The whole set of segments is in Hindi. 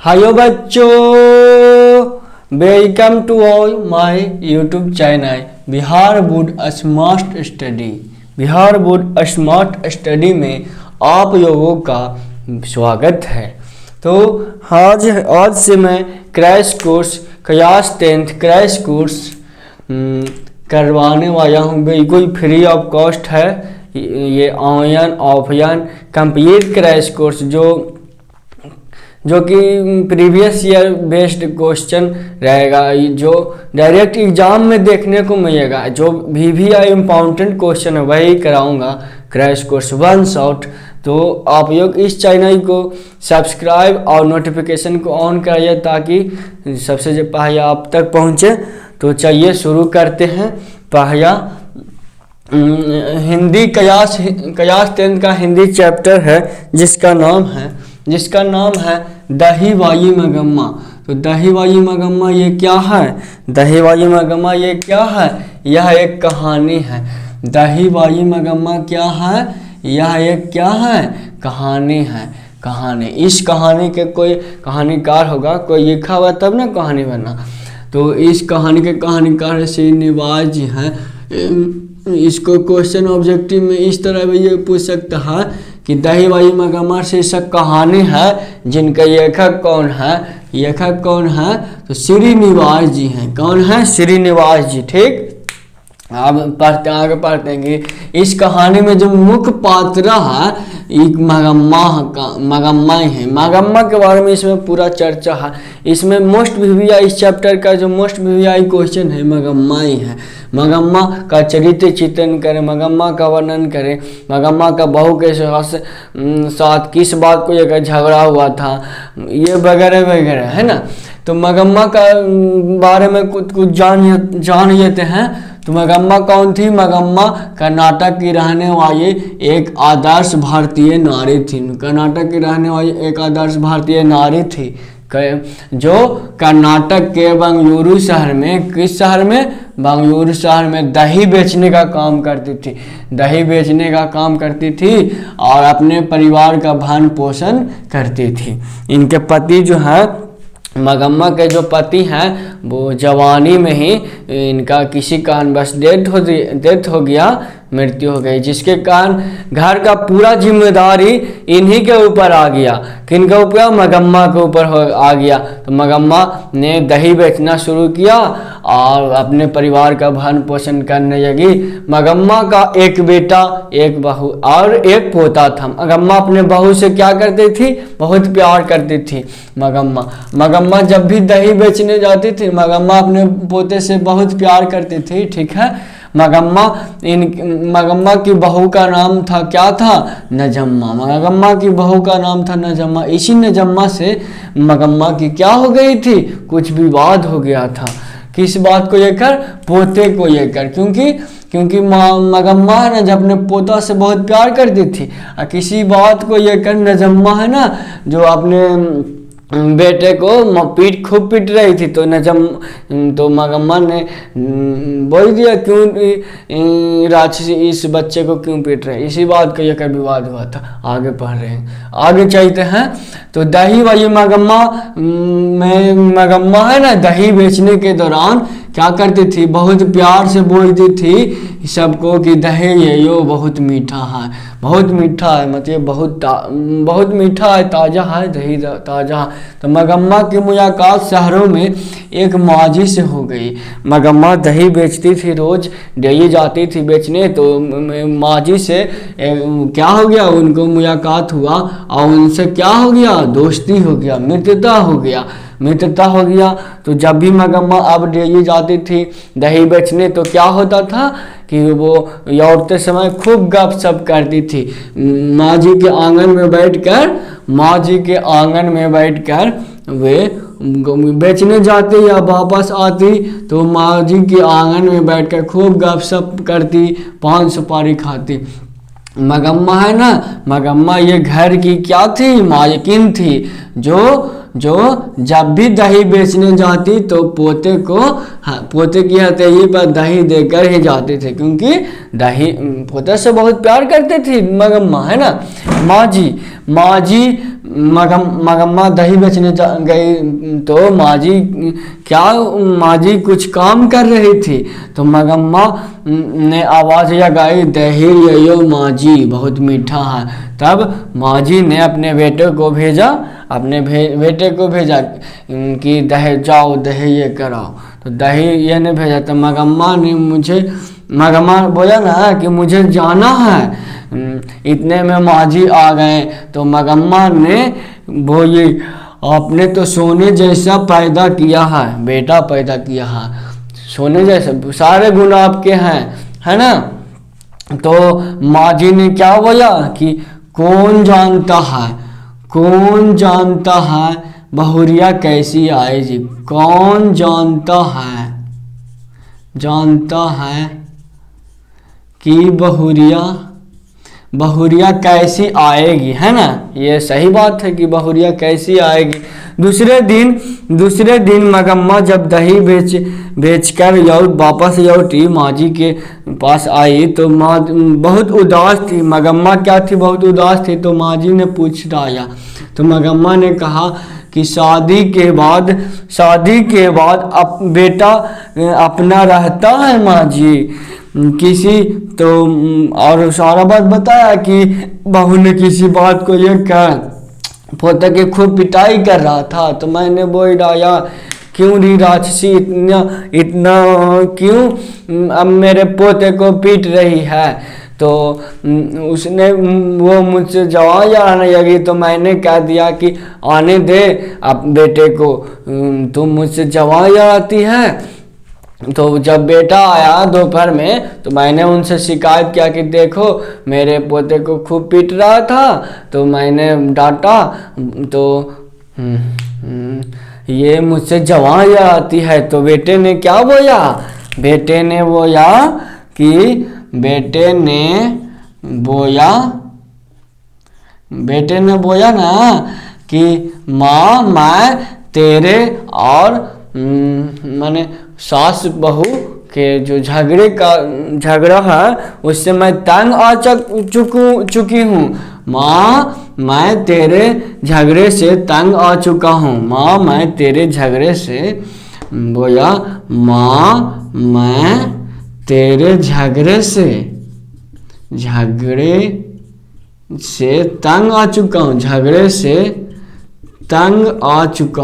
हायो बच्चों, welcome to all my YouTube channel Bihar board smart study. Bihar board smart study में आप लोगों का स्वागत है। तो आज से मैं crash course class 10th crash course करवाने वाला हूँ। बिल्कुल फ्री ऑफ कॉस्ट है ये online offline complete crash course जो कि प्रीवियस ईयर बेस्ड क्वेश्चन रहेगा, जो डायरेक्ट एग्जाम में देखने को मिलेगा। जो VVI इम्पॉर्टेंट क्वेश्चन है वही कराऊंगा क्रैश कोर्स वन शॉट। तो आप लोग इस चैनल को सब्सक्राइब और नोटिफिकेशन को ऑन करिए ताकि सबसे पहले आप तक पहुंचे। तो चलिए शुरू करते हैं। पहला हिंदी क्लास 10 का हिंदी चैप्टर है जिसका नाम है दही वाली मगम्मा। तो दही वाली मगम्मा ये क्या है? दही वाली मगम्मा ये क्या है? यह एक कहानी है। दही वाली मगम्मा क्या है? यह एक क्या है? कहानी है। कहानी, इस कहानी के कोई कहानीकार होगा, कोई लिखा हुआ तब ना कहानी बना। तो इस कहानी के कहानीकार श्रीनिवास जी हैं। इसको क्वेश्चन ऑब्जेक्टिव में इस तरह भी ये पूछ सकता है कि दही वाली मगम्मा शीर्षक कहानी है जिनका लेखक कौन है? तो श्रीनिवास जी हैं। कौन है? श्रीनिवास जी। ठीक, अब आगे पढ़ते हैं कि इस कहानी में जो मुख्य पात्र है एक मगम्मा है। मगम्मा के बारे में इसमें पूरा चर्चा है। इसमें मोस्ट VVI इस चैप्टर का जो मोस्ट VVI क्वेश्चन है मगम्मा ही है। मगम्मा का चरित्र चित्रण करें, मगम्मा का वर्णन करें, मगम्मा का बहू के साथ किस बात को लेकर झगड़ा हुआ था, ये वगैरह वगैरह है ना। तो मगम्मा का बारे में कुछ जान लेते हैं। तो मगम्मा कौन थी? मगम्मा कर्नाटक की रहने वाली एक आदर्श भारतीय नारी थी। कर्नाटक की रहने वाली एक आदर्श भारतीय नारी थी जो कर्नाटक के बेंगलुरु शहर में, किस शहर में? बेंगलुरु शहर में दही बेचने का काम करती थी और अपने परिवार का भरण पोषण करती थी। इनके पति जो है, मगम्मा के जो पति हैं, वो जवानी में ही इनका किसी कारणवश डेथ हो गया, मृत्यु हो गई, जिसके कारण घर का पूरा जिम्मेदारी इन्हीं के ऊपर आ गया। किनके ऊपर? मगम्मा के ऊपर आ गया। तो मगम्मा ने दही बेचना शुरू किया और अपने परिवार का भरण पोषण करने लगी। मगम्मा का एक बेटा, एक बहू और एक पोता था। मगम्मा अपने बहू से क्या करती थी? बहुत प्यार करती थी। मगम्मा जब भी दही बेचने जाती थी, मगम्मा अपने पोते से बहुत प्यार करती थी। ठीक है। मगम्मा की बहू का नाम था, क्या था? नजम्मा। मगम्मा की बहू का नाम था नजम्मा। इसी नजम्मा से मगम्मा की क्या हो गई थी? कुछ विवाद हो गया था। किस बात को लेकर? पोते को लेकर। क्योंकि मगम्मा है ना, जब अपने पोता से बहुत प्यार करती थी और किसी बात को लेकर नजम्मा है ना, जो अपने बेटे को खूब पीट रही थी। तो मगम्मा ने बोल दिया, क्यों राक्षसी इस बच्चे को क्यों पीट रहे? इसी बात को लेकर विवाद हुआ था। आगे पढ़ रहे हैं, आगे चलते हैं। तो दही वाली मगम्मा है ना, दही बेचने के दौरान क्या करती थी? बहुत प्यार से बोलती थी सबको कि दही ये यो बहुत मीठा है, बहुत मीठा है, मतलब बहुत मीठा है, ताज़ा है, दही ताज़ा है। तो मगम्मा की मुलाकात शहरों में एक माजी से हो गई। मगम्मा दही बेचती थी, रोज डेली जाती थी बेचने। तो माजी से क्या हो गया? उनको मुलाकात हुआ और उनसे क्या हो गया? दोस्ती हो गया, मित्रता हो गया। तो जब भी मगम्मा अब डेली जाती थी दही बेचने, तो क्या होता था कि वो लौटते समय खूब गपशप करती थी। माँ जी के आंगन में बैठकर वे बेचने जाती या वापस आती तो माँ जी के आंगन में बैठकर खूब गपशप करती, पान सुपारी खाती। मगम्मा है ना, मगम्मा ये घर की क्या थी? मालकिन थी, जो जब भी दही बेचने जाती तो पोते को, पोते की हथेली पर दही देकर ही जाते थे, क्योंकि दही पोते से बहुत प्यार करते थे मगम्मा, है ना। माँ जी मगम्मा दही बेचने गई तो माँ जी कुछ काम कर रही थी, तो मगम्मा ने आवाज़ लगाई, दही यो माँ जी बहुत मीठा है। तब माँ जी ने अपने बेटे को भेजा कि दही जाओ दही ये कराओ, तो दही ये ने भेजा। तो मगम्मा बोला ना कि मुझे जाना है। इतने में माँ जी आ गए, तो मगम्मा ने बोली, आपने तो सोने जैसा पैदा किया है, बेटा पैदा किया है, सोने जैसा, सारे गुण आपके हैं, है ना। तो माँ जी ने क्या बोला कि कौन जानता है बहुरिया कैसी आएगी, कौन जानता है कि बहुरिया कैसी आएगी, है ना। ये सही बात है कि बहुरिया कैसी आएगी। दूसरे दिन मगम्मा जब दही बेचकर वापस लौटी, माँ जी के पास आई तो माँ बहुत उदास थी। मगम्मा क्या थी, बहुत उदास थी। तो माँ जी ने पूछ डाला, तो मगम्मा ने कहा कि शादी के बाद बेटा अपना रहता है माँ जी, किसी तो, और सारा बात बताया कि बहू ने किसी बात को लेकर पोते की खूब पिटाई कर रहा था। तो मैंने बोल डाला, क्यों री राक्षसी इतना क्यों अब मेरे पोते को पीट रही है। तो उसने वो मुझसे जवाब आने लगी, तो मैंने कह दिया कि आने दे अब बेटे को, तुम मुझसे जवाब आती है। तो जब बेटा आया दोपहर में, तो मैंने उनसे शिकायत किया कि देखो मेरे पोते को खूब पीट रहा था, तो मैंने डांटा, तो ये मुझसे जवान आती है। तो बेटे ने क्या बोला, बेटे ने बोला ना कि माँ मैं तेरे और माने सास बहू के जो झगड़ा है उससे मैं तंग आ चुकी हूँ। माँ मैं तेरे झगड़े से तंग आ चुका हूँ। माँ मैं तेरे झगड़े से, बोला माँ मैं तेरे झगड़े से तंग आ चुका हूँ, झगड़े से तंग आ चुका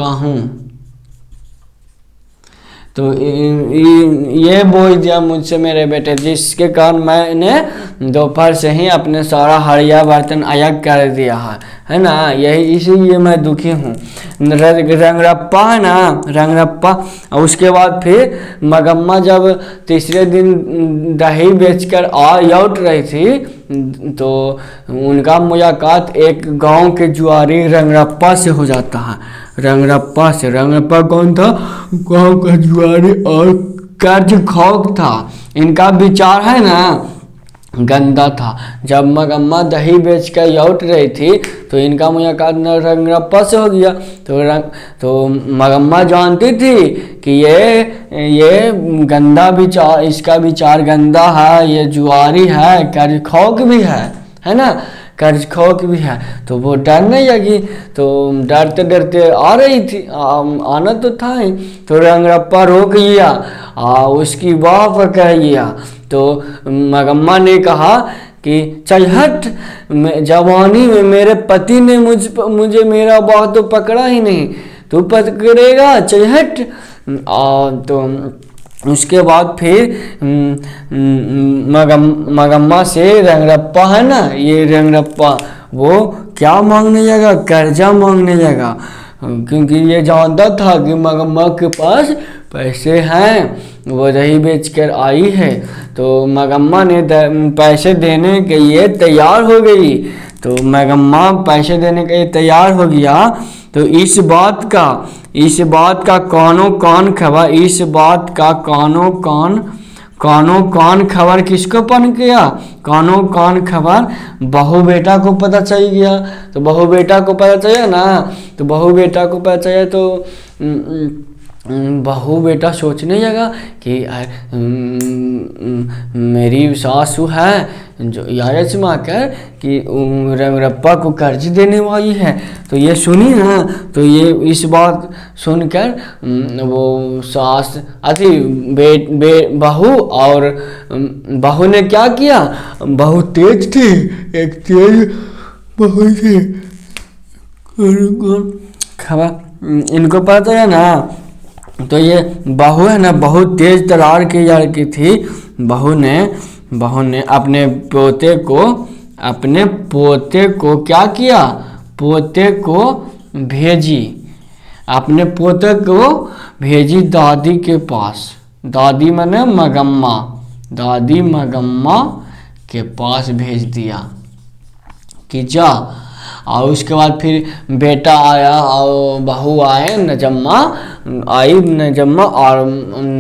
हूँ। तो ये बोल दिया मुझसे मेरे बेटे, जिसके कारण मैंने दोपहर से ही अपने सारा हड़िया बर्तन अलग कर दिया है ना। यही इसीलिए मैं दुखी हूँ। रंगरप्पा है ना, रंगरप्पा। उसके बाद फिर मगम्मा जब तीसरे दिन दही बेचकर लौट रही थी, तो उनका मुलाकात एक गांव के जुआरी रंगरप्पा से हो जाता है। रंगरप्पा कौन था, गांव का जुआरी और कर्ज खौफ था। इनका विचार है ना गंदा था। जब मगम्मा दही बेचकर लौट रही थी तो इनका मुलाकात रंगरप्पा से हो गया। तो मगम्मा जानती थी कि ये गंदा विचार, इसका विचार गंदा है, ये जुआरी है, कर्ज खौफ भी है ना, कर्ज खौफ भी है। तो वो डरने लगी, तो डरते डरते आ रही थी, आना तो था ही। तो रंगरप्पा रोक लिया, उसकी वाह पकड़ लिया। तो मगम्मा ने कहा कि चल हट, जवानी में मेरे पति ने मुझे मेरा बाह तो पकड़ा ही नहीं, तू पकड़ेगा, चल हट। तो उसके बाद फिर मगम्मा से रंगरप्पा है ना, ये रंगरप्पा वो क्या मांगने लगा, कर्जा मांगने लगा, क्योंकि ये जानता था कि मगम्मा के पास पैसे हैं, वो दही बेचकर आई है। तो मगम्मा ने पैसे देने के लिए तैयार हो गई। तो मगम्मा पैसे देने के लिए तैयार हो गया। तो इस बात का कानो कान कानो कान खबर किसको पन किया, कानो कान खबर बहू बेटा को पता चल गया। तो बहू बेटा को पता चला ना, तो बहू बेटा को पता चला तो बहू बेटा सोचने लगा कि मेरी सासू है जो याचना कर कि रंगरप्पा को कर्ज देने वाली है। तो ये सुनी ना, तो ये इस बात सुनकर वो सास अति बहू और बहू ने क्या किया, बहू तेज थी, एक तेज बहू थी, खबर इनको पता है ना। तो ये बहू है ना, बहुत तेज तरार की लड़की थी। बहू ने अपने पोते को क्या किया, पोते को भेजी, अपने पोते को भेजी दादी के पास। दादी माने मगम्मा, दादी मगम्मा के पास भेज दिया कि जा। और उसके बाद फिर बेटा आया और बहू आए, नजम्मा आई, नजम्मा और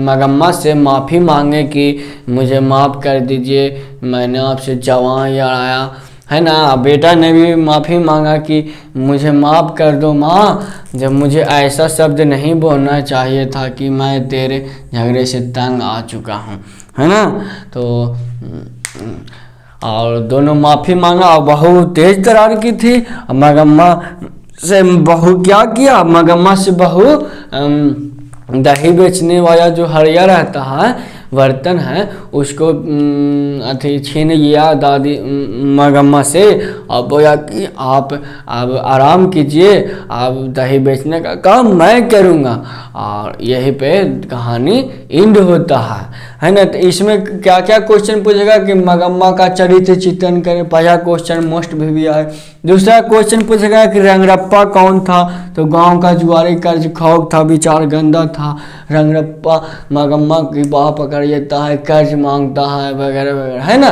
मगम्मा से माफ़ी मांगे कि मुझे माफ़ कर दीजिए, मैंने आपसे जवान लड़ाया है ना। बेटा ने भी माफ़ी मांगा कि मुझे माफ़ कर दो माँ, जब मुझे ऐसा शब्द नहीं बोलना चाहिए था कि मैं तेरे झगड़े से तंग आ चुका हूँ, है ना। तो और दोनों माफ़ी मांगा और बहू तेज तरार की थी। मगम्मा से बहू क्या किया, मगम्मा से बहू दही बेचने वाला जो हरिया रहता है बर्तन है उसको अथी छीन लिया दादी मगम्मा से और बोला कि आप आराम कीजिए, आप दही बेचने का काम मैं करूँगा। और यहीं पे कहानी एंड होता है ना। तो इसमें क्या क्या क्वेश्चन पूछेगा कि मगम्मा का चरित्र चित्रण करें, पहला क्वेश्चन मोस्ट भी है। दूसरा क्वेश्चन पूछेगा कि रंगरप्पा कौन था, तो गांव का जुआरी कर्ज खौफ था, विचार गंदा था, रंगरप्पा मगम्मा की बाह पकड़ लेता है, कर्ज मांगता है वगैरह वगैरह, है ना।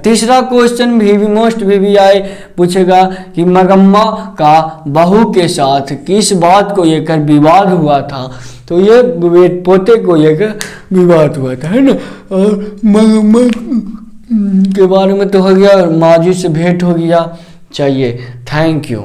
तीसरा क्वेश्चन भी मोस्ट भी आए पूछेगा कि मगम्मा का बहू के साथ किस बात को लेकर विवाद हुआ था, तो ये पोते को लेकर विवाद हुआ था, है ना। और मगम्मा के बारे में तो हो गया, माजी से भेंट हो गया। चाहिए, थैंक यू।